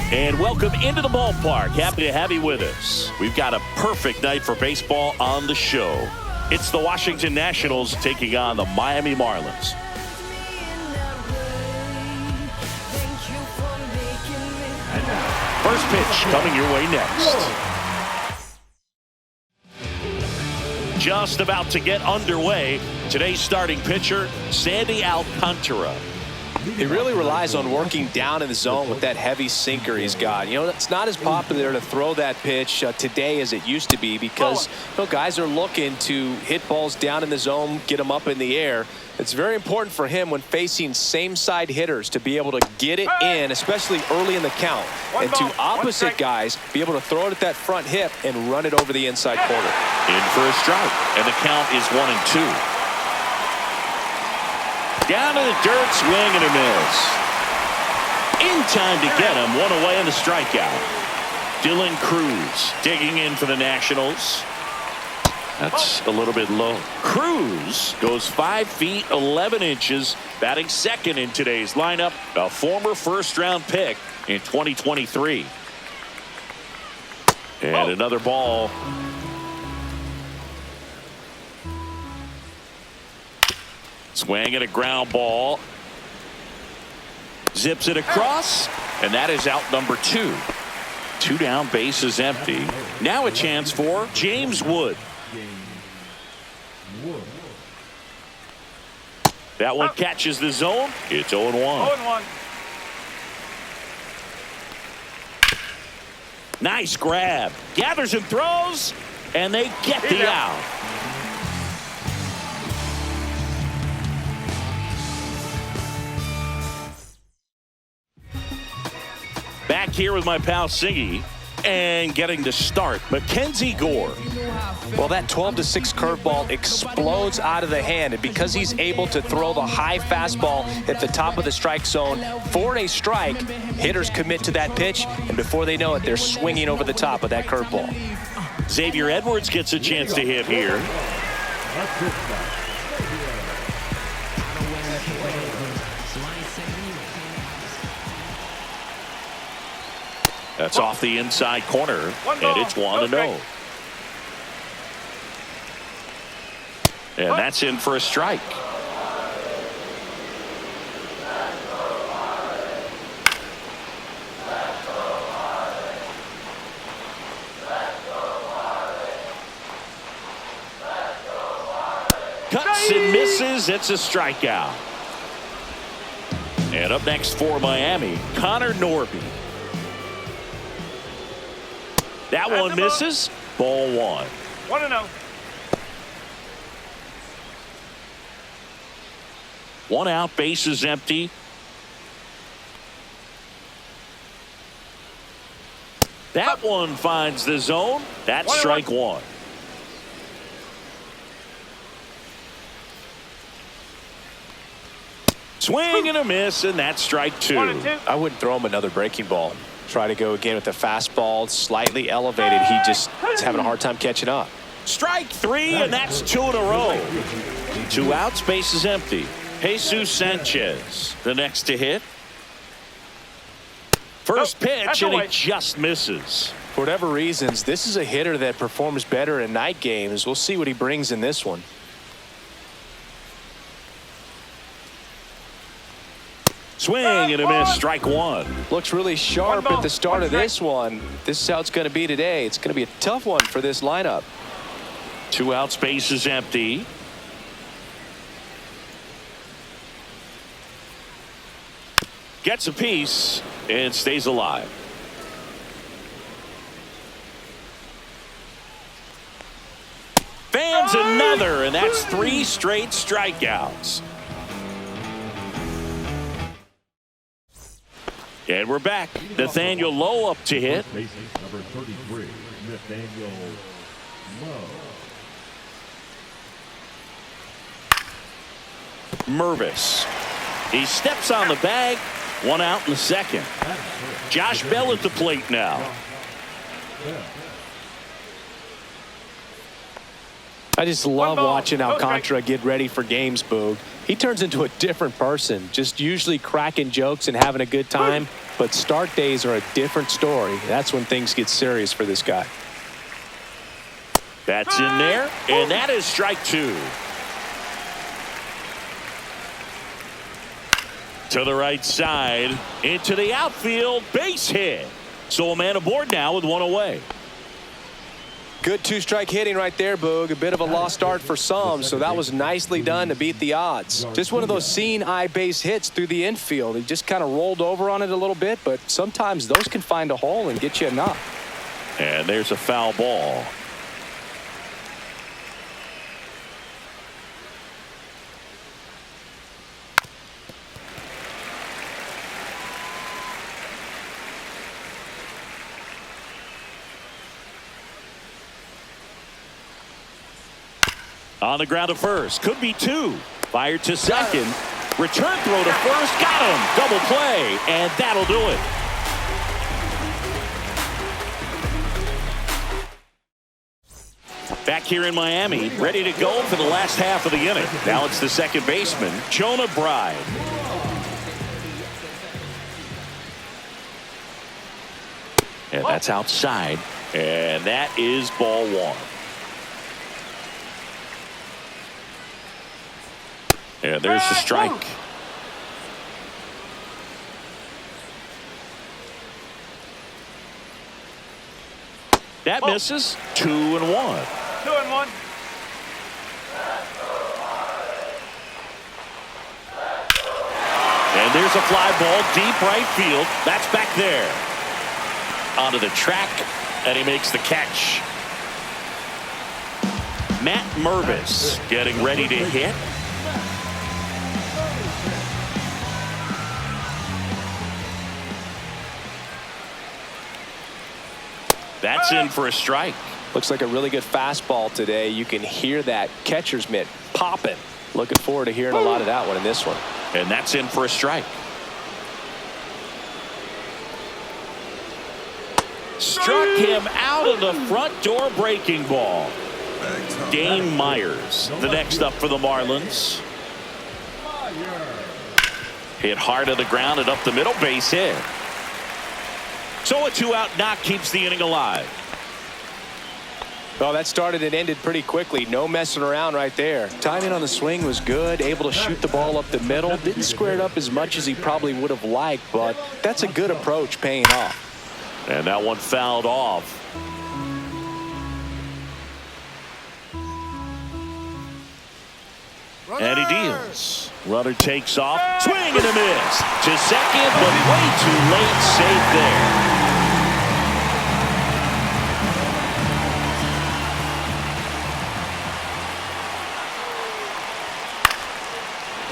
And welcome into the ballpark. Happy to have you with us. We've got a perfect night for baseball on the show. It's the Washington Nationals taking on the Miami Marlins. First pitch coming your way next. Just about to get underway. Today's starting pitcher, Sandy Alcantara. He really relies on working down in the zone with that heavy sinker he's got. You know, it's not as popular to throw that pitch today as it used to be because guys are looking to hit balls down in the zone, get them up in the air. It's very important for him when facing same-side hitters to be able to get it in, especially early in the count. And to opposite guys, be able to throw it at that front hip and run it over the inside corner. In for a strike, and the count is 1-2. Down to the dirt, swing and a miss. In time to get him, one away in the strikeout. Dylan Cruz digging in for the Nationals. That's a little bit low. Cruz goes 5 feet 11 inches, batting second in today's lineup. A former first-round pick in 2023. And another ball. Swing and a ground ball. Zips it across, and that is out number 2. 2 down, bases empty. Now a chance for James Wood. That one catches the zone. It's 0-1. 0-1. Nice grab. Gathers and throws, and they get the out. Back here with my pal Siggy, and getting to start, Mackenzie Gore. Well, that 12-6 curveball explodes out of the hand, and because he's able to throw the high fastball at the top of the strike zone for a strike, hitters commit to that pitch, and before they know it, they're swinging over the top of that curveball. Xavier Edwards gets a chance to hit here. That's off the inside corner, and it's 1-0. And that's in for a strike. Cuts and misses. It's a strikeout. And up next for Miami, Connor Norby. That one misses. Ball 1. 1-0. 1 out, bases empty. That one finds the zone. That's strike 1. Swing and a miss, and that's strike 2. I wouldn't throw him another breaking ball. Try to go again with the fastball, slightly elevated. He just is having a hard time catching up. Strike 3, and that's 2 in a row. 2 outs, bases empty. Jesus Sanchez, the next to hit. First pitch, and he just misses. For whatever reasons, this is a hitter that performs better in night games. We'll see what he brings in this one. Swing and a miss, strike 1. Looks really sharp at the start of this one. This is how it's going to be today. It's going to be a tough one for this lineup. 2 outs, bases empty. Gets a piece and stays alive. Fans another, and that's 3 straight strikeouts. And we're back. Nathaniel Lowe up to hit. Number 33, Nathaniel Lowe. Mervis. He steps on the bag. 1 out in the second. Josh Bell at the plate now. I just love watching Alcantara get ready for games, Boog. He turns into a different person, just usually cracking jokes and having a good time. but start days are a different story. That's when things get serious for this guy. That's in there, and that is strike two. To the right side, into the outfield, base hit. So a man aboard now with one away. Good two-strike hitting right there, Boog. A bit of a lost start for some, so that was nicely done to beat the odds. Just one of those seeing eye base hits through the infield. He just kind of rolled over on it a little bit, but sometimes those can find a hole and get you a knock. And there's a foul ball. On the ground to first. Could be two. Fired to second. Return throw to first. Got him. Double play. And that'll do it. Back here in Miami. Ready to go for the last half of the inning. Now it's the second baseman, Jonah Bride. And that's outside. And that is ball one. And there's the strike. That misses. 2-1. 2-1. And there's a fly ball deep right field. That's back there. Onto the track, and he makes the catch. Matt Mervis getting ready to hit. That's in for a strike. Looks like a really good fastball today. You can hear that catcher's mitt popping. Looking forward to hearing a lot of that one in this one. And that's in for a strike. Struck him out of the front door breaking ball. Dane Myers, the next up for the Marlins. Hit hard to the ground and up the middle, base hit. So a two-out knock keeps the inning alive. Well, that started and ended pretty quickly. No messing around right there. Timing on the swing was good. Able to shoot the ball up the middle. Didn't square it up as much as he probably would have liked, but that's a good approach paying off. And that one fouled off. And he deals. Runner takes off. Swing and a miss. To second, but way too late. Safe there.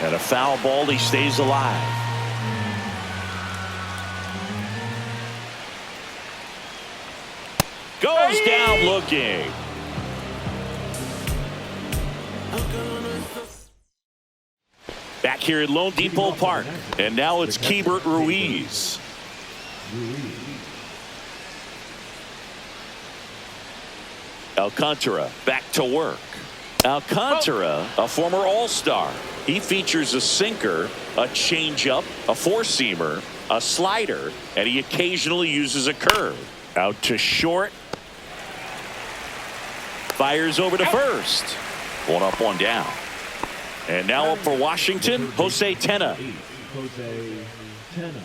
And a foul ball. He stays alive. Goes down looking. Back here at Lone Depot Park. And now it's Keibert Ruiz. Alcantara back to work. Alcantara, a former All-Star. He features a sinker, a changeup, a four-seamer, a slider, and he occasionally uses a curve. Out to short. Fires over to first. One up, one down. And now up for Washington, Jose Tena. Jose Tena.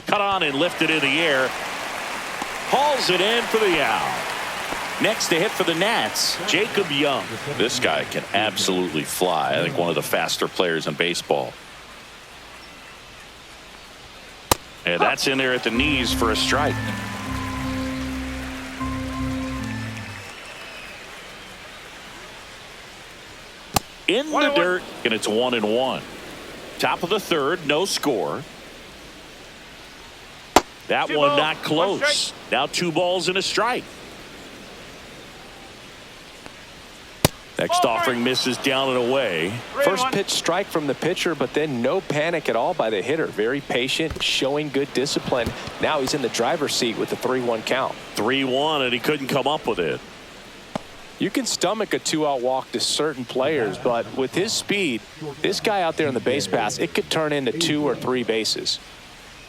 Cut on and lifted in the air. Hauls it in for the out. Next to hit for the Nats, Jacob Young. This guy can absolutely fly. I think one of the faster players in baseball. And that's in there at the knees for a strike. In the dirt, and it's 1-1. Top of the third, no score. That one not close. Now 2 balls and a strike. Next offering misses down and away. First pitch strike from the pitcher, but then no panic at all by the hitter. Very patient, showing good discipline. Now he's in the driver's seat with the 3-1 count. 3-1, and he couldn't come up with it. You can stomach a 2-out walk to certain players, but with his speed, this guy out there in the base pass, it could turn into 2 or 3 bases.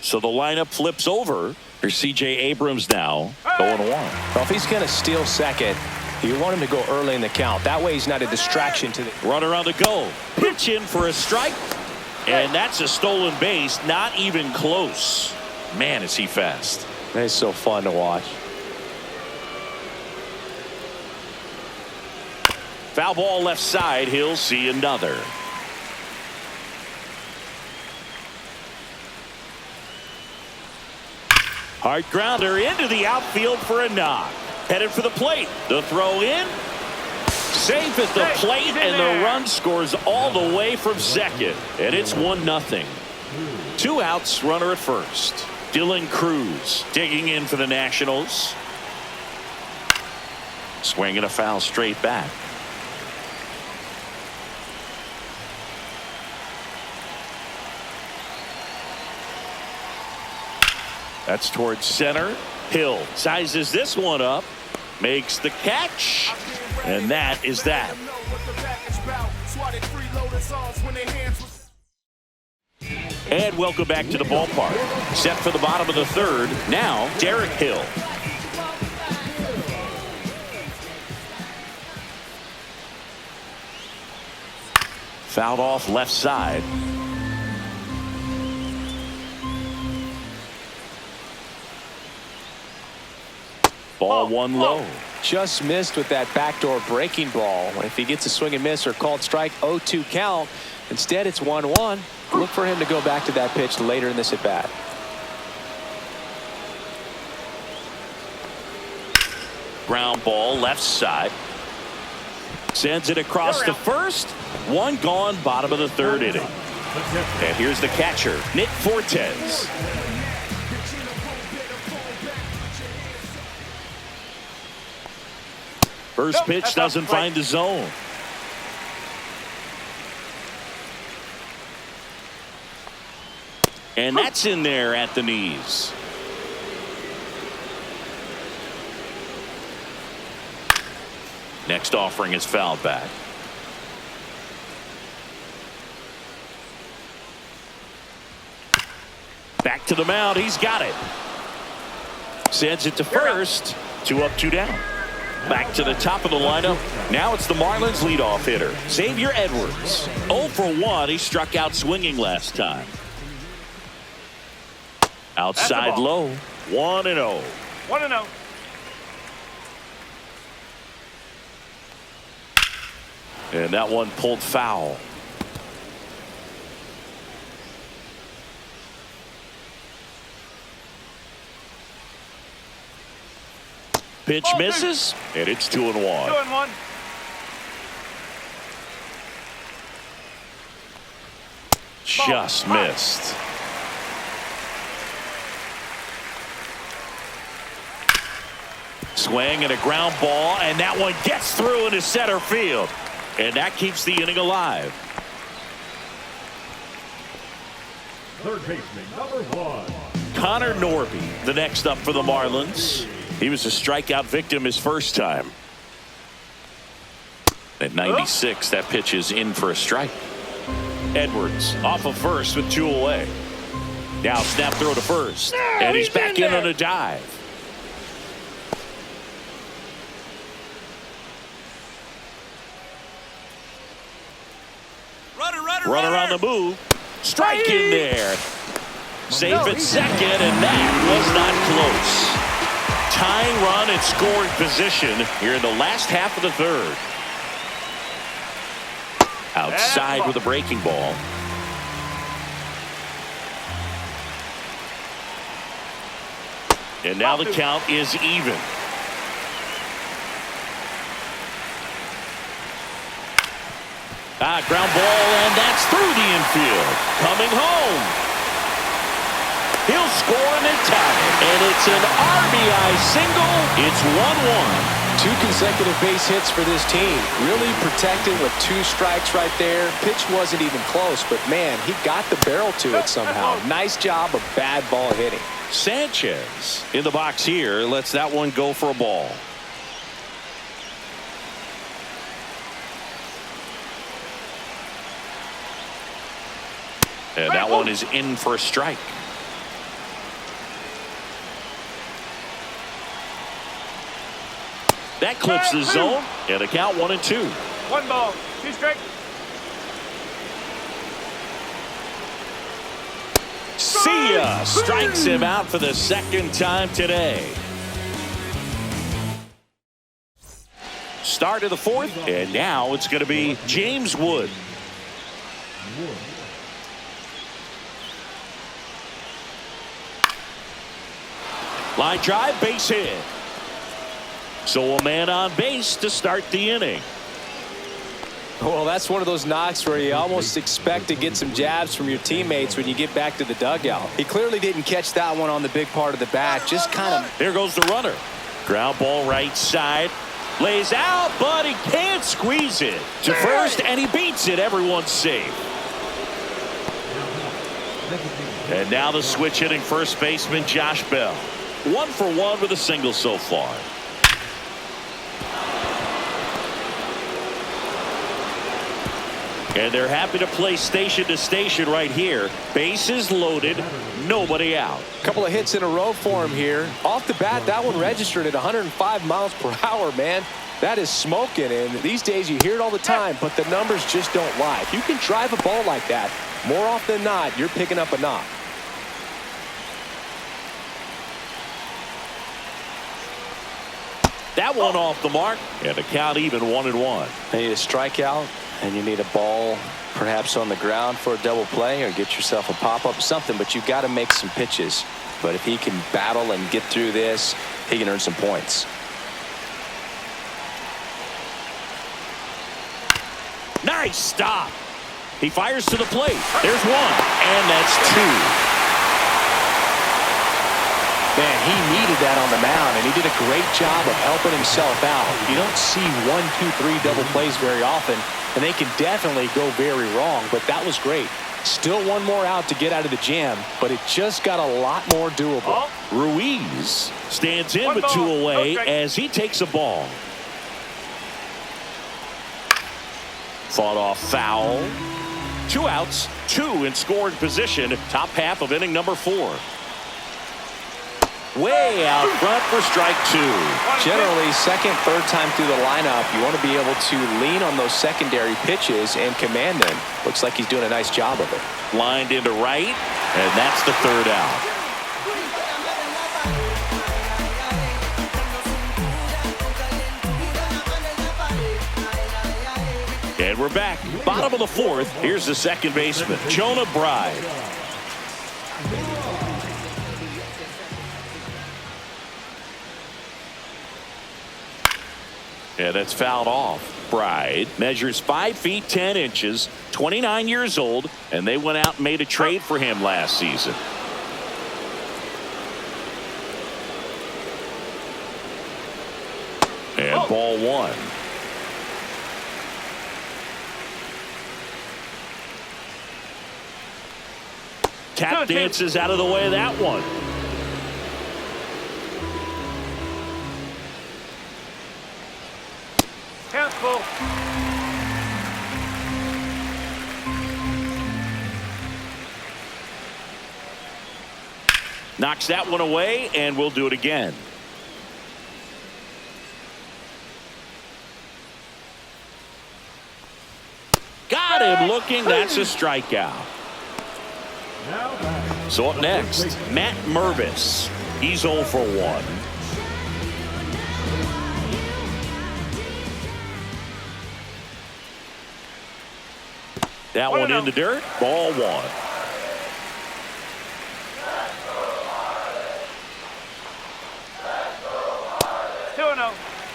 So the lineup flips over. Here's C.J. Abrams now, 0-1. Well, if he's going to steal second, you want him to go early in the count. That way he's not a distraction to the runner on the go. Pitch in for a strike. And that's a stolen base. Not even close. Man, is he fast. It's so fun to watch. Foul ball left side. He'll see another. Hard grounder into the outfield for a knock. Headed for the plate. The throw in. Safe at the plate, and the run scores all the way from second. And it's 1-0. 2 outs, runner at first. Dylan Cruz digging in for the Nationals. Swinging a foul straight back. That's towards center. Hill sizes this one up, makes the catch, and that is that. And welcome back to the ballpark. Set for the bottom of the third. Now, Derek Hill. Fouled off left side. Ball one low. Just missed with that backdoor breaking ball. If he gets a swing and miss or called strike, 0-2 count. Instead, it's 1-1. Look for him to go back to that pitch later in this at bat. Ground ball left side. Sends it across to first. One gone, bottom of the third inning. And here's the catcher, Nick Fortes. First pitch doesn't find the zone. And that's in there at the knees. Next offering is fouled back. Back to the mound. He's got it. Sends it to first. 2 up, 2 down. Back to the top of the lineup. Now it's the Marlins leadoff hitter, Xavier Edwards. 0 for 1. He struck out swinging last time. Outside low. 1-0. 1-0. And that one pulled foul. Pitch misses, and it's 2-1. 2-1. Just missed. Swing and a ground ball, and that one gets through into center field. And that keeps the inning alive. Third baseman, number 1. Connor Norby, the next up for the Marlins. He was a strikeout victim his first time. At 96, that pitch is in for a strike. Edwards off of first with 2 away. Now snap throw to first. And he's back in on a dive. Runner on the move. Strike in there. Safe at second, and that was not close. Tying run at scoring position here in the last half of the third. Outside with a breaking ball. And now the count is even. Ground ball, and that's through the infield. Coming home. He'll score and then tie it. And it's an RBI single. It's 1-1. 2 consecutive base hits for this team. Really protected with 2 strikes right there. Pitch wasn't even close, but man, he got the barrel to it somehow. Nice job of bad ball hitting. Sanchez in the box here lets that one go for a ball. And that one is in for a strike. That clips the zone, and a count 1-2. 1 ball, 2 strikes. See ya! Strikes him out for the second time today. Start of the 4th, and now it's going to be James Wood. Line drive, base hit. So a man on base to start the inning. Well, that's one of those knocks where you almost expect to get some jabs from your teammates when you get back to the dugout. He clearly didn't catch that one on the big part of the bat. Just kind of. There goes the runner. Ground ball right side. Lays out, but he can't squeeze it to first, and he beats it. Everyone's safe. And now the switch hitting first baseman Josh Bell. 1 for 1 with a single so far. And they're happy to play station to station right here. Bases loaded, nobody out. A couple of hits in a row for him here. Off the bat, that one registered at 105 miles per hour, man. That is smoking, and these days you hear it all the time, but the numbers just don't lie. If you can drive a ball like that, more often than not, you're picking up a knock. That one off the mark, and the count even 1-1. You need a strikeout, and you need a ball perhaps on the ground for a double play, or get yourself a pop-up, something, but you've got to make some pitches. But if he can battle and get through this, he can earn some points. Nice stop. He fires to the plate. There's 1, and that's 2. Man, he needed that on the mound, and he did a great job of helping himself out. You don't see 1, 2, 3 double plays very often, and they can definitely go very wrong, but that was great. Still 1 more out to get out of the jam, but it just got a lot more doable. Ruiz stands in with 2 away as he takes a ball. Fought off foul. 2 outs, 2 in scoring position. Top half of inning number 4. Way out front for strike 2. Generally, second, third time through the lineup, you want to be able to lean on those secondary pitches and command them. Looks like he's doing a nice job of it. Lined into right, and that's the 3rd out. And we're back. Bottom of the 4th. Here's the second baseman, Jonah Bride. And it's fouled off. Bride measures 5 feet 10 inches, 29 years old, and they went out and made a trade for him last season. And ball 1. Tap dances out of the way of that one. Count full. Knocks that one away, and we'll do it again. Got him looking. That's a strikeout. So up next, Matt Mervis. He's 0 for 1. That one in the dirt. Ball 1.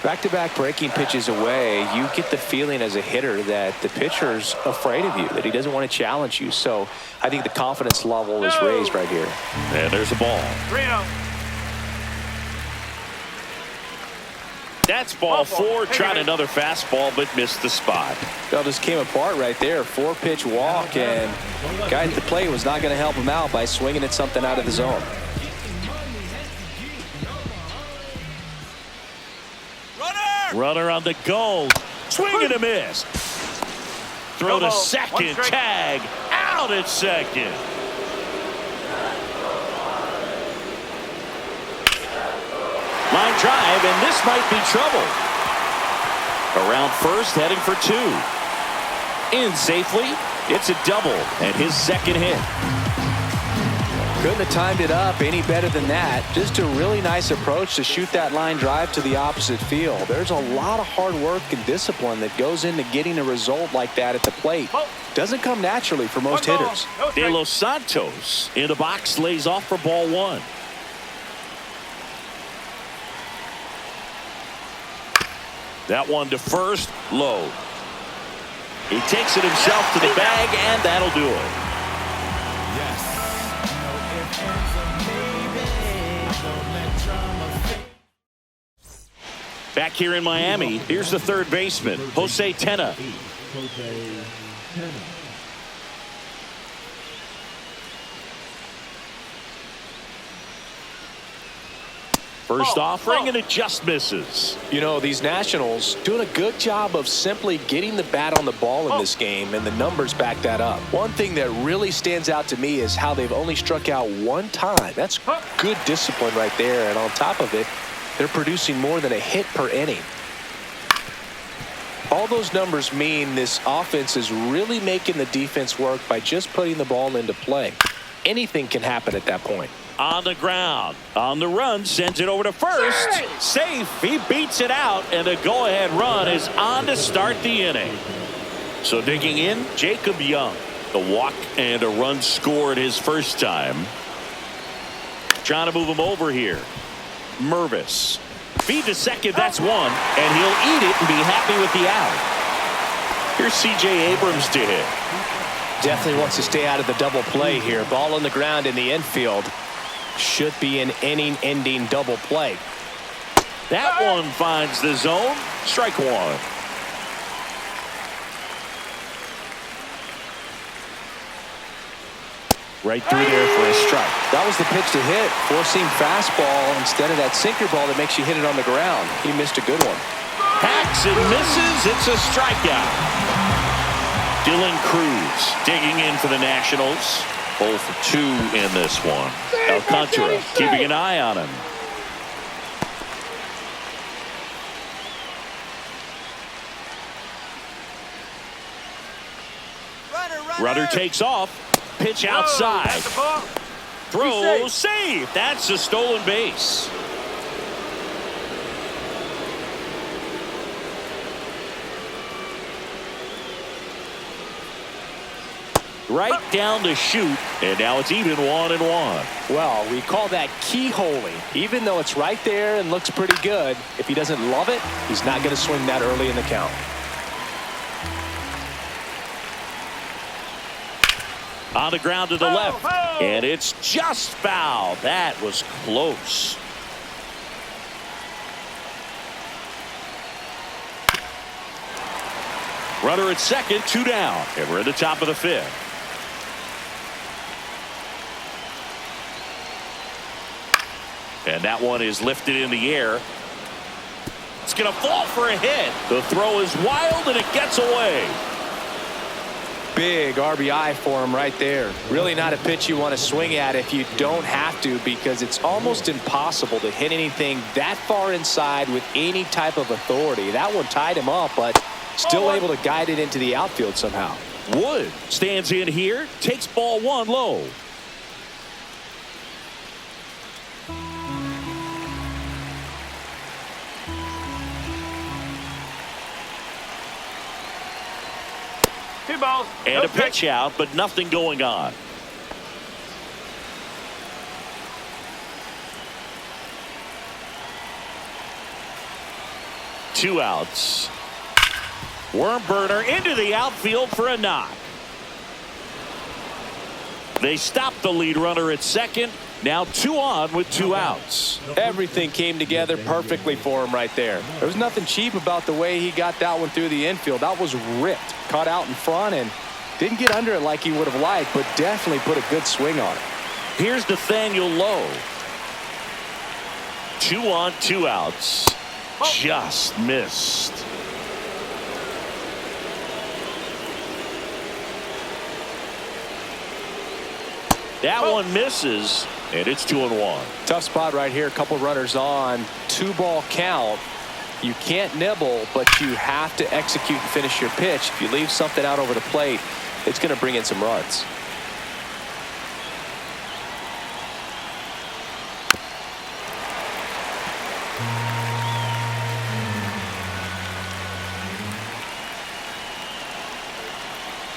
Back-to-back breaking pitches away, you get the feeling as a hitter that the pitcher's afraid of you, that he doesn't want to challenge you. So I think the confidence level is raised right here. And there's a ball. 3-0. That's ball 4. Tried another fastball, but missed the spot. Well, just came apart right there. 4-pitch walk, and guy at the plate was not going to help him out by swinging at something out of the zone. Runner on the go. Swing and a miss. Throw to second. Tag. Out. out at second. Line drive, and this might be trouble. Around first, heading for two. In safely. It's a double and his second hit. Couldn't have timed it up any better than that. Just a really nice approach to shoot that line drive to the opposite field. There's a lot of hard work and discipline that goes into getting a result like that at the plate. Doesn't come naturally for most hitters. De Los Santos in the box, lays off for ball one. That one to first, low. He takes it himself to the bag, and that'll do it. Back here in Miami, here's the third baseman, Jose Tena. First offering, and it just misses. You know, these Nationals doing a good job of simply getting the bat on the ball in this game, and the numbers back that up. One thing that really stands out to me is how they've only struck out one time. That's good discipline right there, and on top of it, they're producing more than a hit per inning. All those numbers mean this offense is really making the defense work by just putting the ball into play. Anything can happen at that point. On the ground, on the run, sends it over to first. Safe. He beats it out, and a go-ahead run is on to start the inning. So digging in, Jacob Young. The walk and a run scored his first time. Trying to move him over here. Mervis. Feed to second, that's one, and he'll eat it and be happy with the out. Here's C.J. Abrams to hit. Definitely wants to stay out of the double play here. Ball on the ground in the infield. Should be an inning-ending double play. That one finds the zone. Strike one. Right through there for a strike. That was the pitch to hit. Four-seam fastball instead of that sinker ball that makes you hit it on the ground. He missed a good one. Hacks and misses. It's a strikeout. Dylan Cruz digging in for the Nationals. 0 for 2 in this one. Alcantara keeping an eye on him. Runner takes off. Pitch outside. Throw safe. That's a stolen base. Right down to shoot, and now it's even 1-1. Well, we call that keyholing. Even though it's right there and looks pretty good, if he doesn't love it, he's not going to swing that early in the count. On the ground to the left, and it's just foul. That was close. Runner at second, 2 down, and we're at the top of the 5th. And that one is lifted in the air. It's going to fall for a hit. The throw is wild, and it gets away. Big RBI for him right there. Really not a pitch you want to swing at if you don't have to, because it's almost impossible to hit anything that far inside with any type of authority. That one tied him up, but still able to guide it into the outfield somehow. Wood stands in here, takes ball 1 low. Balls. And a pitch out, but nothing going on. Two outs. Worm burner into the outfield for a knock. They stopped the lead runner at second. Now 2 on with 2 outs. Everything came together perfectly for him right there. There was nothing cheap about the way he got that one through the infield. That was ripped. Caught out in front and didn't get under it like he would have liked, but definitely put a good swing on it. Here's Nathaniel Lowe. 2 on, 2 outs. Just missed. That one misses, and it's 2-1. Tough spot right here. A couple runners on. 2-ball count. You can't nibble, but you have to execute and finish your pitch. If you leave something out over the plate, it's going to bring in some runs.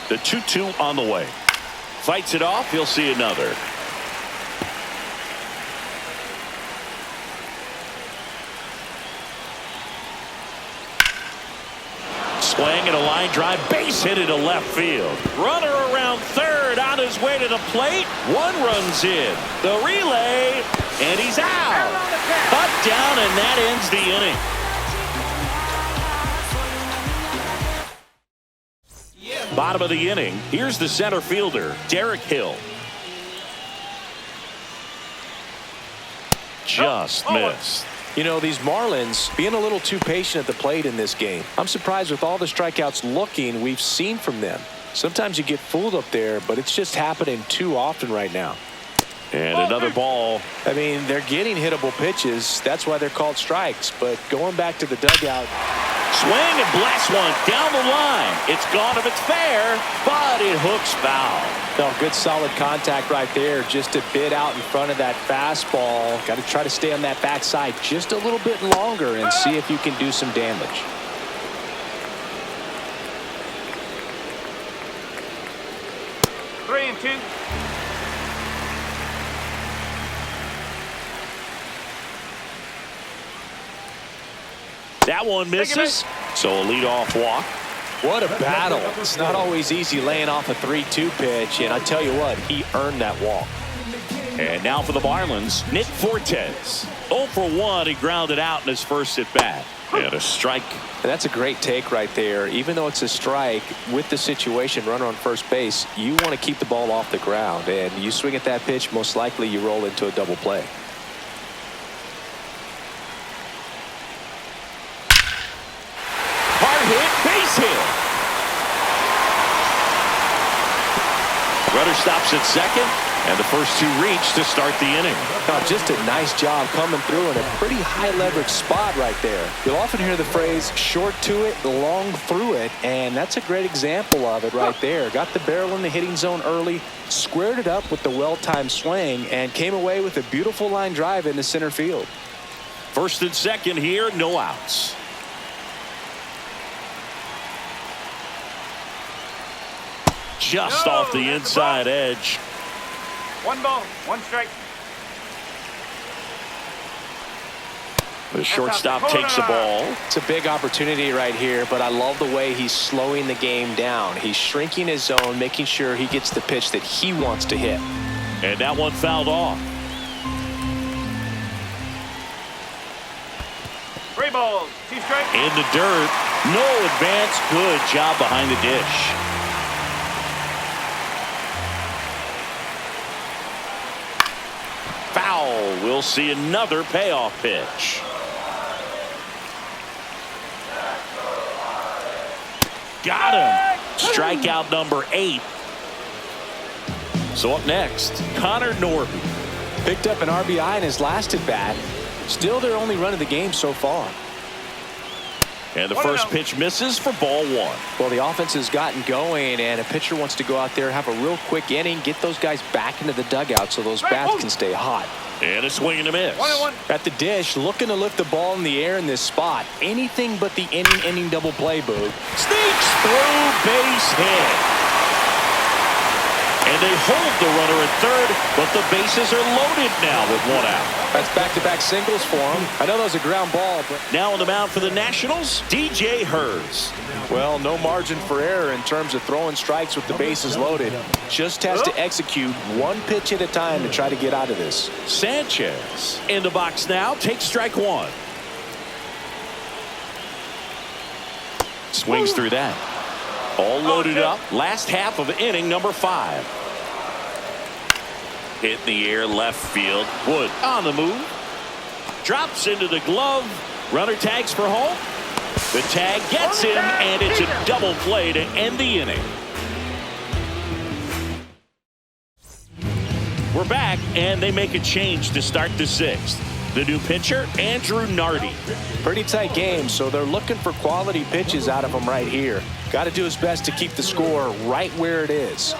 The 2-2 on the way. Fights it off. He'll see another. Swing and a line drive, base hit into left field. Runner around third on his way to the plate. One runs in. The relay, and he's out. Cut down, and that ends the inning. Bottom of the inning. Here's the center fielder, Derek Hill. Just missed. You know, these Marlins being a little too patient at the plate in this game. I'm surprised with all the strikeouts looking we've seen from them. Sometimes you get fooled up there, but it's just happening too often right now. And another ball. I mean, they're getting hittable pitches. That's why they're called strikes. But going back to the dugout. Swing and blast one down the line. It's gone if it's fair, but it hooks foul. No, good solid contact right there. Just a bit out in front of that fastball. Got to try to stay on that backside just a little bit longer and see if you can do some damage. Three and two. That one misses, so a leadoff walk. What a battle. It's not always easy laying off a 3-2 pitch, and I tell you what, he earned that walk. And now for the Marlins, Nick Fortes. 0 for 1, he grounded out in his first at bat. And a strike. And that's a great take right there. Even though it's a strike, with the situation, runner on first base, you want to keep the ball off the ground. And you swing at that pitch, most likely you roll into a double play. Hard hit, base hit. Runner stops at second, and the first two reach to start the inning. Oh, just a nice job coming through in a pretty high leverage spot right there. You'll often hear the phrase short to it, long through it, and that's a great example of it right there. Got the barrel in the hitting zone early, squared it up with the well-timed swing, and came away with a beautiful line drive into center field. First and second here, no outs. Just off the inside edge. 1 ball, 1 strike. The shortstop takes the ball. It's a big opportunity right here, but I love the way he's slowing the game down. He's shrinking his zone, making sure he gets the pitch that he wants to hit. And that one fouled off. 3 balls, 2 strikes. In the dirt. No advance. Good job behind the dish. Foul. We'll see another payoff pitch. Got him. Strikeout number 8. So up next, Connor Norby. Picked up an RBI in his last at bat. Still their only run of the game so far. And the first pitch misses for ball 1. Well, the offense has gotten going, and a pitcher wants to go out there, have a real quick inning, get those guys back into the dugout so those bats can stay hot. And a swing and a miss. 1-1. At the dish, looking to lift the ball in the air in this spot. Anything but the inning double play, Boo. Sneaks through, base hit. And they hold the runner at third, but the bases are loaded now with 1 out. That's back-to-back singles for him. I know that was a ground ball, but Now on the mound for the Nationals, DJ Hurts. well, no margin for error in terms of throwing strikes with the bases loaded. Just has to execute one pitch at a time to try to get out of this. Sanchez in the box now, takes strike 1. Swings through that. All loaded up. Last half of inning number 5. Hit in the air, left field. Wood on the move. Drops into the glove. Runner tags for home. The tag gets him, and it's a double play to end the inning. We're back, and they make a change to start the sixth. The new pitcher, Andrew Nardi. Pretty tight game, so they're looking for quality pitches out of him right here. Got to do his best to keep the score right where it is.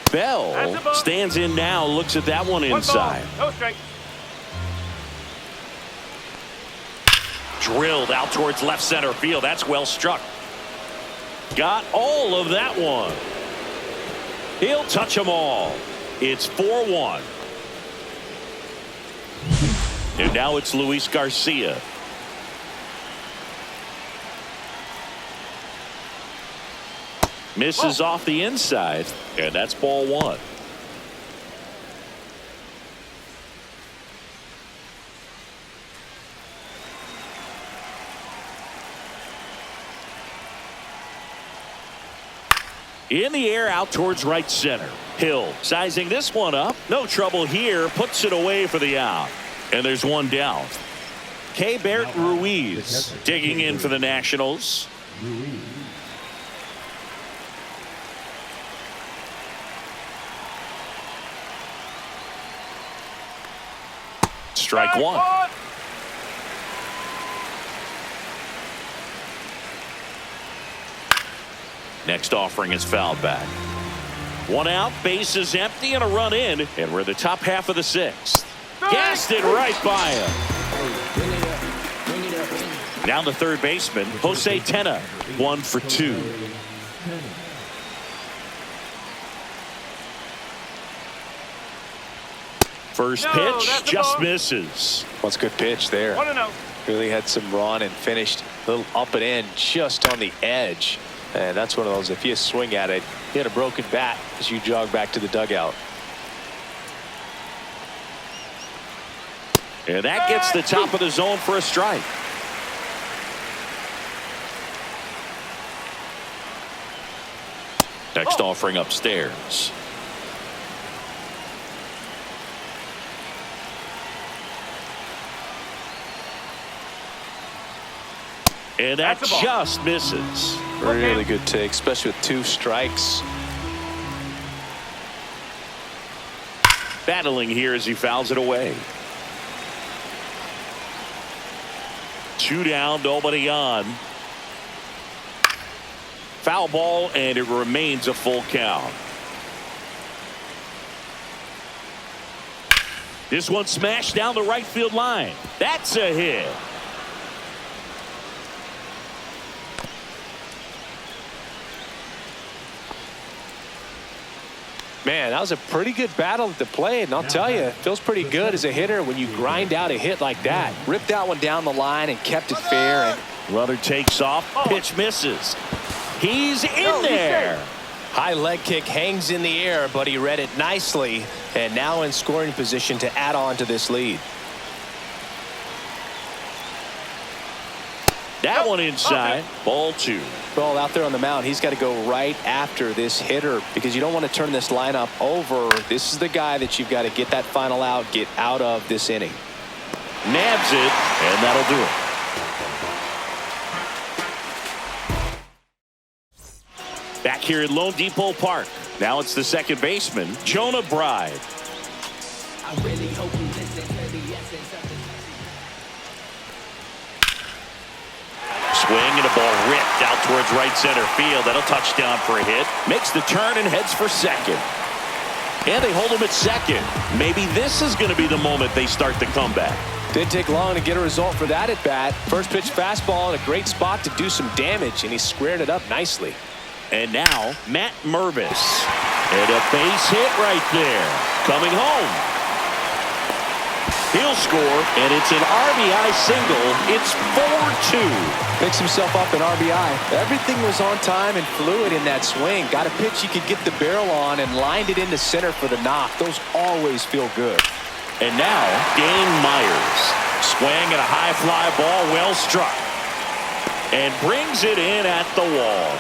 Bell stands in now, looks at that one inside. No strike. Drilled out towards left center field. That's well struck. Got all of that one. He'll touch them all. It's 4-1. And now it's Luis Garcia. Misses off the inside, and that's ball one. In the air out towards right center. Hill sizing this one up. No trouble here. Puts it away for the out. And there's one down. Keibert Ruiz digging in for the Nationals. Strike one. Next offering is fouled back. One out, base is empty, and a run in, and we're the top half of the sixth. Gassed it right by him. Now the third baseman, Jose Tena, 1 for 2. First pitch just misses. What's a good pitch there? 1-0. Really had some run and finished a little up and in just on the edge. And that's one of those, if you swing at it, you hit a broken bat as you jog back to the dugout. And that gets the top of the zone for a strike. Next offering upstairs. And that just misses. Really good take, especially with 2 strikes. Battling here as he fouls it away. 2 down, nobody on. Foul ball, and it remains a full count. This one smashed down the right field line. That's a hit. Man, that was a pretty good battle at the plate, and I'll tell you, it feels pretty good as a hitter when you grind out a hit like that. Ripped that one down the line and kept it fair. And runner takes off, pitch misses. He's in there. High leg kick hangs in the air, but he read it nicely, and now in scoring position to add on to this lead. That one inside, ball 2. Well, out there on the mound, he's got to go right after this hitter because you don't want to turn this lineup over. This is the guy that you've got to get that final out, get out of this inning. Nabs it, and that'll do it. Back here at Lone Depot Park. Now it's the second baseman, Jonah Bride. I really hope you listen to the essence of the Swing and a ball ripped out towards right center field. That'll touch down for a hit. Makes the turn and heads for second. And they hold him at second. Maybe this is going to be the moment they start the comeback. Didn't take long to get a result for that at bat. First pitch fastball in a great spot to do some damage, and he squared it up nicely. And now Matt Mervis. And a base hit right there. Coming home. He'll score, and it's an RBI single. It's 4-2. Picks himself up an RBI. Everything was on time and fluid in that swing. Got a pitch he could get the barrel on and lined it into center for the knock. Those always feel good. And now Dane Myers. Swing and a high fly ball, well struck. And brings it in at the wall.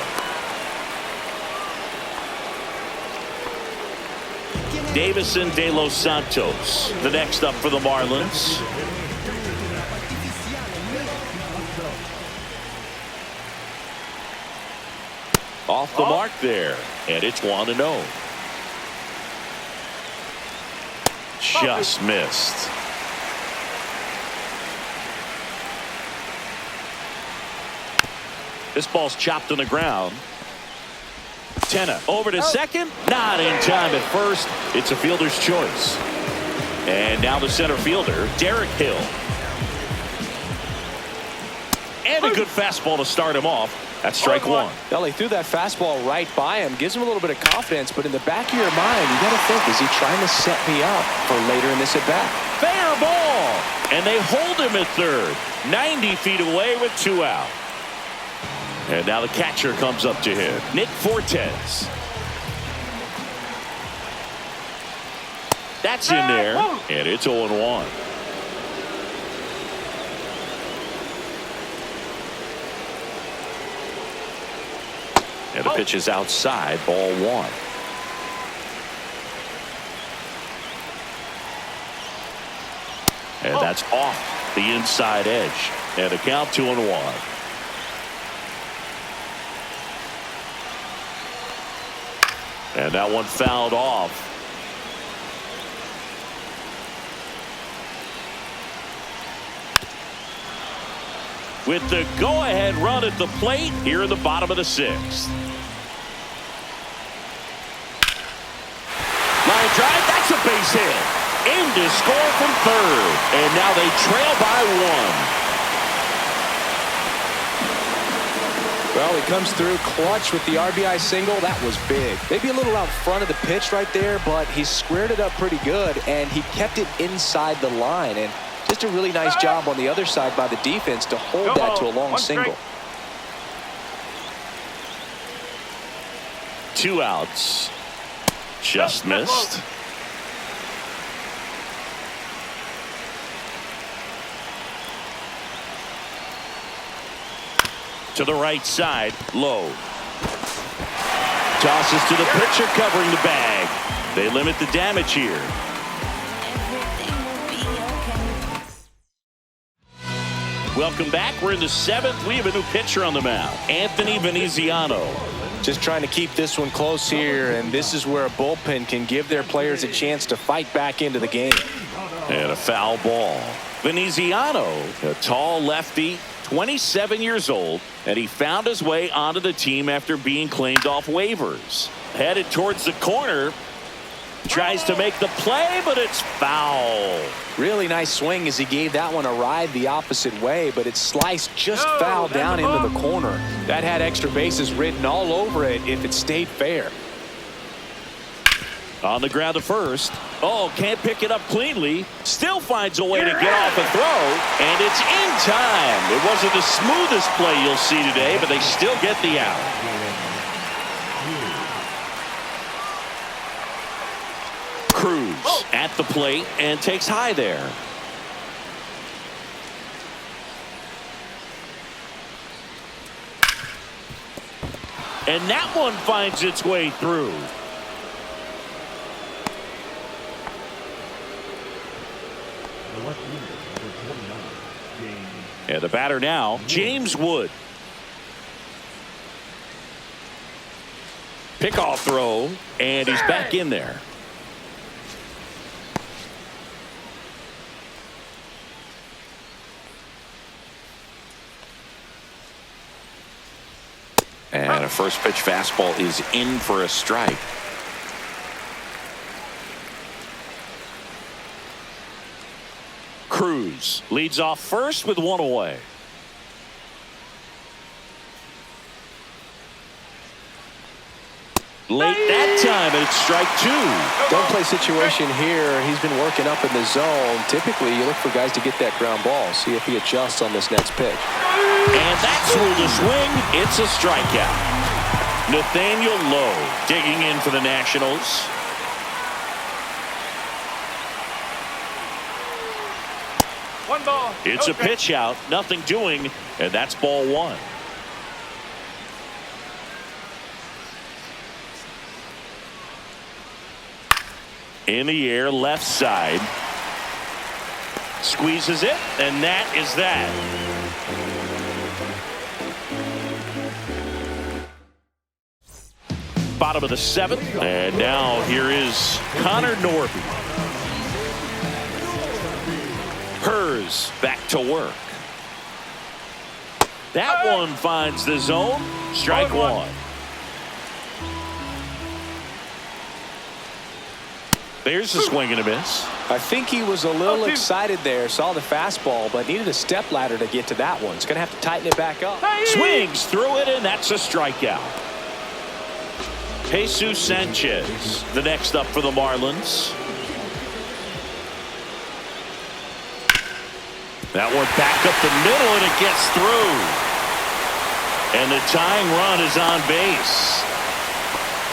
Davison de los Santos, the next up for the Marlins. Off the mark there. And it's 1-0. Just missed. This ball's chopped on the ground. Tenna over to second. Not in time at first. It's a fielder's choice. And now the center fielder, Derek Hill. And a good fastball to start him off. That's strike one. Well, he threw that fastball right by him. Gives him a little bit of confidence. But in the back of your mind, you got to think, is he trying to set me up for later in this at-bat? Fair ball. And they hold him at third. 90 feet away with 2 out. And now the catcher comes up to him, Nick Fortes. That's in there, and it's 0-1. And the pitch is outside, ball 1. And that's off the inside edge. And a count 2-1. And that one fouled off. With the go-ahead run at the plate here in the bottom of the 6th. Line drive, that's a base hit. In to score from third. And now they trail by 1. Well, he comes through clutch with the RBI single. That was big. Maybe a little out front of the pitch right there, but he squared it up pretty good, and he kept it inside the line. And just a really nice job on the other side by the defense to hold that to a long single. 2 outs. Just missed. To the right side, low. Tosses to the pitcher covering the bag. They limit the damage here. Welcome back. We're in the 7th. We have a new pitcher on the mound, Anthony Veneziano. Just trying to keep this one close here, and this is where a bullpen can give their players a chance to fight back into the game. And a foul ball. Veneziano, a tall lefty, 27 years old, and he found his way onto the team after being claimed off waivers. Headed towards the corner. Tries to make the play, but it's foul. Really nice swing as he gave that one a ride the opposite way, but it sliced just foul down into the corner. That had extra bases written all over it if it stayed fair. On the ground to first. Oh, can't pick it up cleanly. Still finds a way to get off a throw, and it's in time. It wasn't the smoothest play you'll see today, but they still get the out. Cruz at the plate and takes high there. And that one finds its way through. And the batter now, James Wood. Pickoff throw, and he's back in there. And a first pitch fastball is in for a strike. Cruz leads off first with one away. Late that time, and it's strike 2. Don't play situation here. He's been working up in the zone. Typically, you look for guys to get that ground ball. See if he adjusts on this next pitch. And that's ruled a swing. It's a strikeout. Nathaniel Lowe digging in for the Nationals. One ball. It's a pitch out, nothing doing, and that's ball 1. In the air, left side. Squeezes it, and that is that. Bottom of the 7th. And now here is Connor Norby. Hers back to work. That one finds the zone. Strike one. There's a swing and a miss. I think he was a little excited there, saw the fastball, but needed a step ladder to get to that one. He's going to have to tighten it back up. Swings through it, and that's a strikeout. Jesus Sanchez, the next up for the Marlins. That one back up the middle, and it gets through. And the tying run is on base.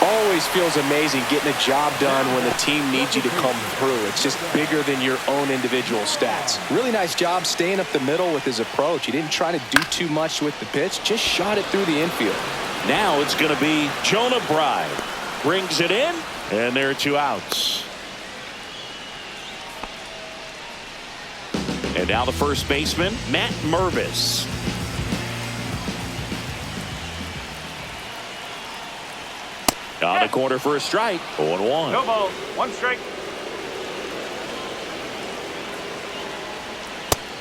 Always feels amazing getting a job done when the team needs you to come through. It's just bigger than your own individual stats. Really nice job staying up the middle with his approach. He didn't try to do too much with the pitch, just shot it through the infield. Now it's going to be Jonah Bride. Brings it in, and there are 2 outs. And now the first baseman, Matt Mervis. On the corner for a strike. 0-1. No ball. 1 strike.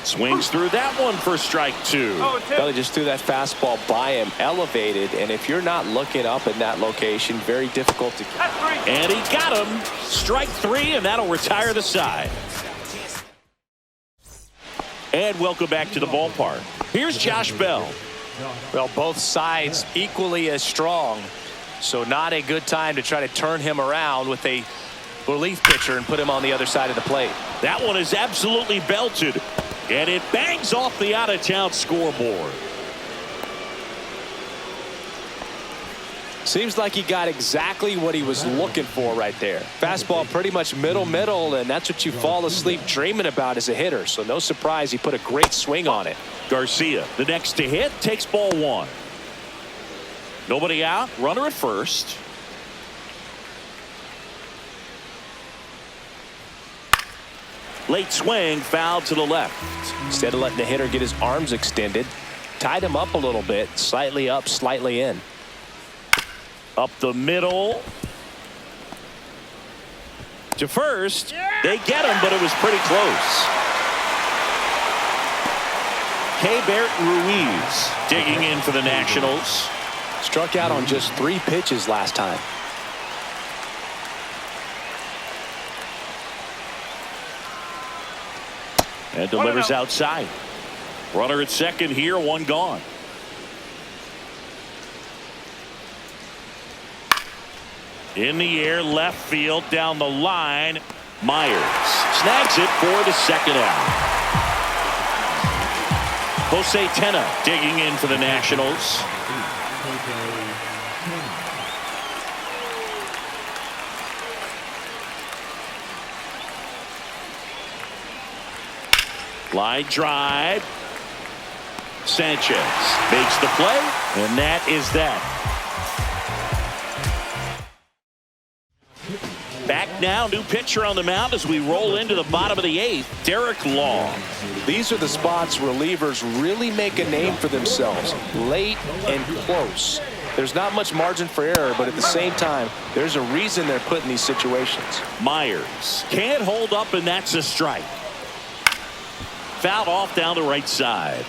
Swings through that one for strike 2. Oh, it's Well, he just threw that fastball by him, elevated, and if you're not looking up in that location, very difficult to. That's 3. And he got him. Strike 3, and that'll retire the side. And welcome back to the ballpark. Here's Josh Bell. Well, both sides equally as strong. So not a good time to try to turn him around with a relief pitcher and put him on the other side of the plate. That one is absolutely belted. And it bangs off the out-of-town scoreboard. Seems like he got exactly what he was looking for right there. Fastball pretty much middle, and that's what you fall asleep dreaming about as a hitter. So no surprise he put a great swing on it. Garcia, the next to hit, takes ball 1. Nobody out, runner at first. Late swing, foul to the left. Instead of letting the hitter get his arms extended, tied him up a little bit, slightly up, slightly in. Up the middle. To first. They get him, but it was pretty close. Keibert Ruiz digging in for the Nationals. Struck out on just 3 pitches last time. And delivers outside. Runner at second here, 1 gone. In the air, left field, down the line. Myers snags it for the second out. Jose Tena digging in for the Nationals. Line drive. Sanchez makes the play, and that is that. Back now, new pitcher on the mound as we roll into the bottom of the 8th, Derek Long. These are the spots relievers really make a name for themselves, late and close. There's not much margin for error, but at the same time, there's a reason they're put in these situations. Myers can't hold up, and that's a strike. Fouled off down the right side.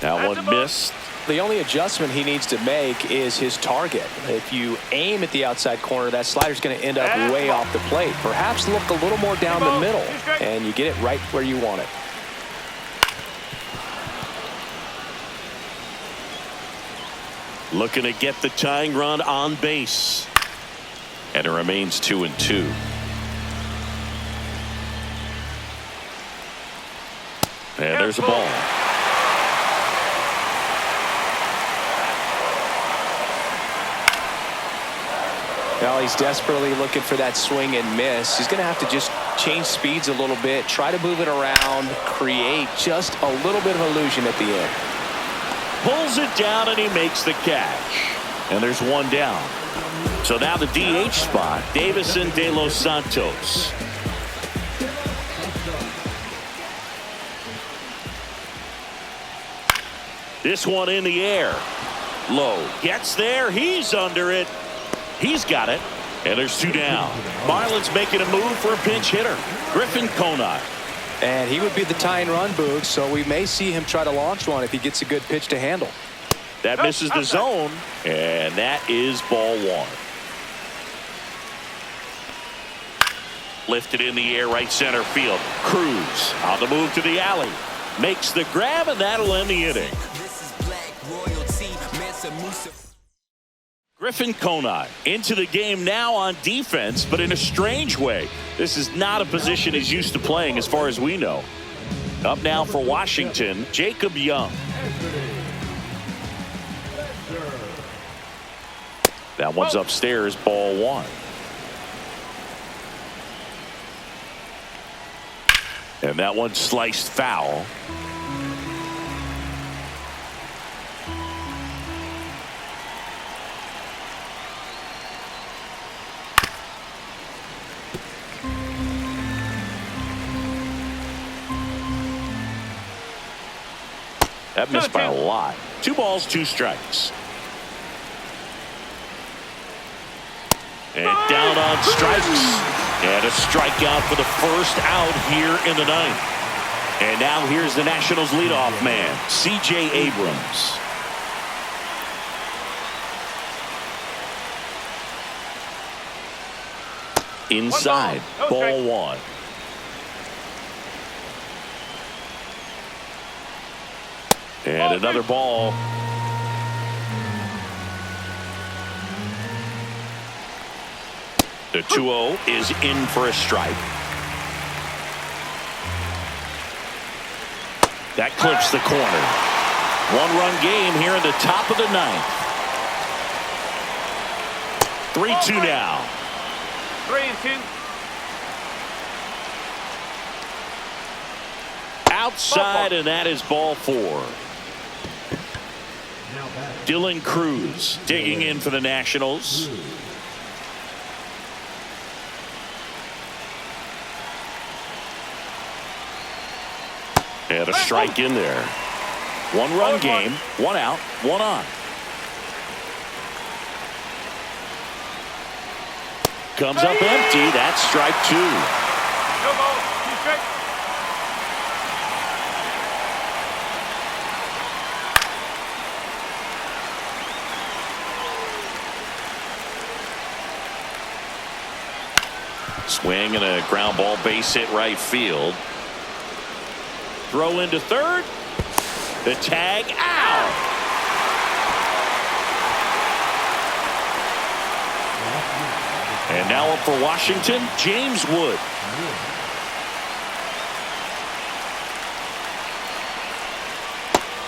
That one missed. The only adjustment he needs to make is his target. If you aim at the outside corner, that slider's going to end up way off the plate. Perhaps look a little more down the middle, and you get it right where you want it. Looking to get the tying run on base. And it remains 2-2. And there's a ball. Now he's desperately looking for that swing and miss. He's going to have to just change speeds a little bit, try to move it around, create just a little bit of illusion at the end. Pulls it down, and he makes the catch. And there's 1 down. So now the DH spot, Davison de los Santos. This one in the air. Low. Gets there. He's under it. He's got it. And there's 2 down. Marlins making a move for a pinch hitter. Griffin Conine. And he would be the tying run, Boog, so we may see him try to launch one if he gets a good pitch to handle. That misses the zone, and that is ball 1. Lifted in the air, right center field. Cruz on the move to the alley. Makes the grab, and that'll end the inning. This is black royalty, Mansa Musa. Griffin Conine into the game now on defense, but in a strange way. This is not a position he's used to playing as far as we know. Up now for Washington, Jacob Young. That one's upstairs, ball 1. And that one sliced foul. That missed by a lot. 2 balls, 2 strikes. And down on strikes. And a strikeout for the first out here in the 9th. And now here's the Nationals leadoff man, C.J. Abrams. Inside, ball 1. And another ball. The 2-0 is in for a strike. That clips the corner. 1-run game here in the top of the 9th. 3-2 now. 3-2. Outside, and that is ball 4. Dylan Cruz digging in for the Nationals. And a strike in there. 1-run game, 1 out, 1 on. Comes up empty. That's strike 2. No ball, 2 strikes. Swing and a ground ball, base hit right field. Throw into third. The tag out. And now up for Washington, James Wood.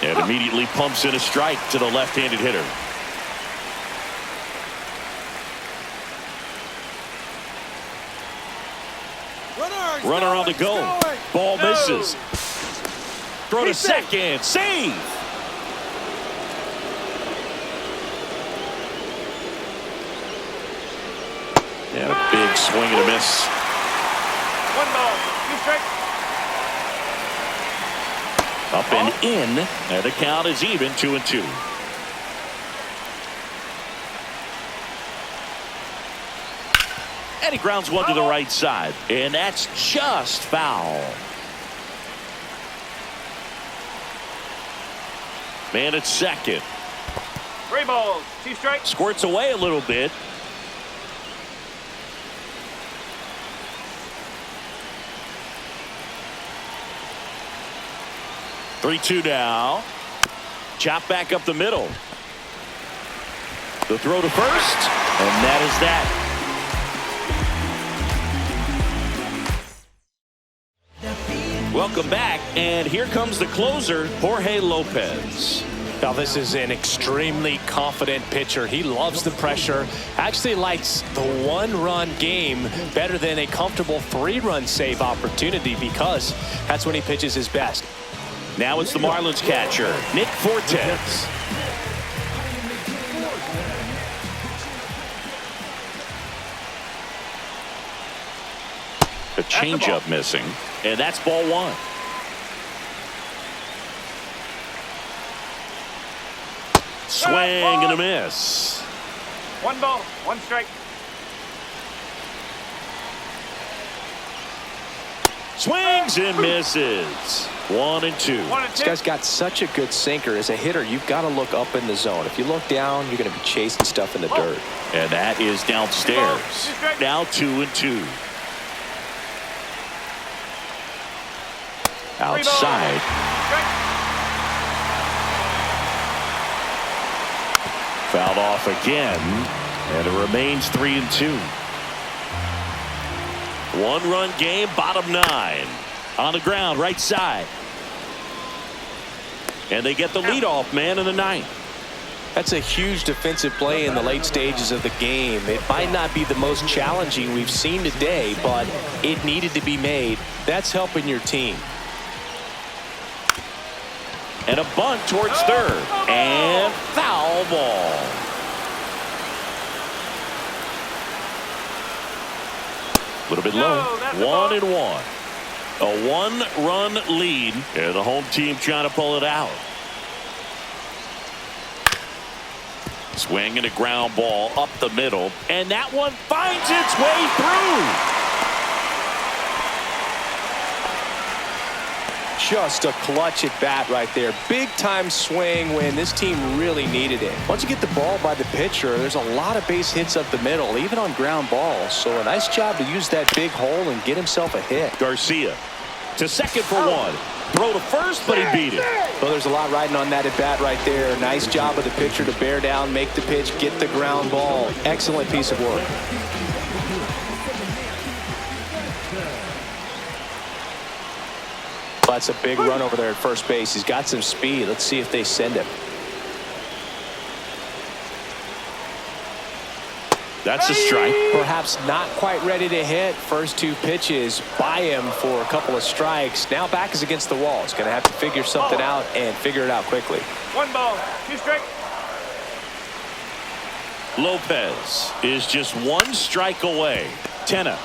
And immediately pumps in a strike to the left-handed hitter. Runner on the go. Ball misses. Throw to second. Save. And a big swing and a miss. 1 ball, 2 strikes. Up and in. And the count is even, 2-2. And he grounds one to the right side. And that's just foul. Man at second. 3 balls, 2 strikes. Squirts away a little bit. Three-two now. Chop back up the middle. The throw to first. And that is that. Welcome back, and here comes the closer, Jorge Lopez. Now, this is an extremely confident pitcher. He loves the pressure. Actually likes the 1-run game better than a comfortable 3-run save opportunity because that's when he pitches his best. Now it's the Marlins catcher, Nick Fortes. A changeup missing, and that's ball 1. Swing and a miss. One ball, one strike. Swings and misses. 1 and 2. 1 and 2. This guy's got such a good sinker. As a hitter, you've got to look up in the zone. If you look down, you're going to be chasing stuff in the dirt. And that is downstairs. Now 2 and 2. Outside. Fouled off again. And it remains 3 and 2. 1-run game, bottom 9. On the ground, right side. And they get the leadoff man in the ninth. That's a huge defensive play in the late stages of the game. It might not be the most challenging we've seen today, but it needed to be made. That's helping your team. And a bunt towards third. And foul ball. A little bit low. 1 and 1. A 1-run lead, and the home team trying to pull it out. Swing and a ground ball up the middle, and that one finds its way through. Just a clutch at bat right there. Big time swing when this team really needed it. Once you get the ball by the pitcher, there's a lot of base hits up the middle, even on ground balls. So a nice job to use that big hole and get himself a hit. Garcia to second for 1. Throw to first, but he beat it. Well, there's a lot riding on that at bat right there. Nice job of the pitcher to bear down, make the pitch, get the ground ball. Excellent piece of work. That's a big run over there at first base. He's got some speed. Let's see if they send him. That's a strike. Perhaps not quite ready to hit. First 2 pitches by him for a couple of strikes. Now back is against the wall. He's going to have to figure something out and figure it out quickly. 1 ball, 2 strikes. Lopez is just 1 strike away. Tenna.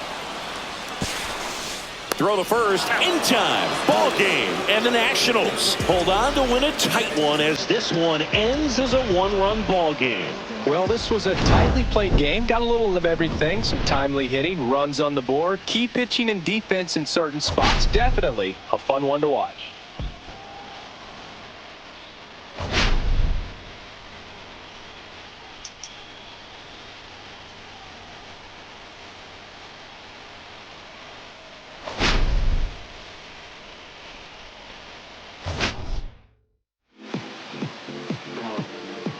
Throw to first in time. Ball game. And the Nationals hold on to win a tight one as this one ends as a 1-run ball game. Well, this was a tightly played game. Got a little of everything. Some timely hitting, runs on the board, key pitching and defense in certain spots. Definitely a fun one to watch.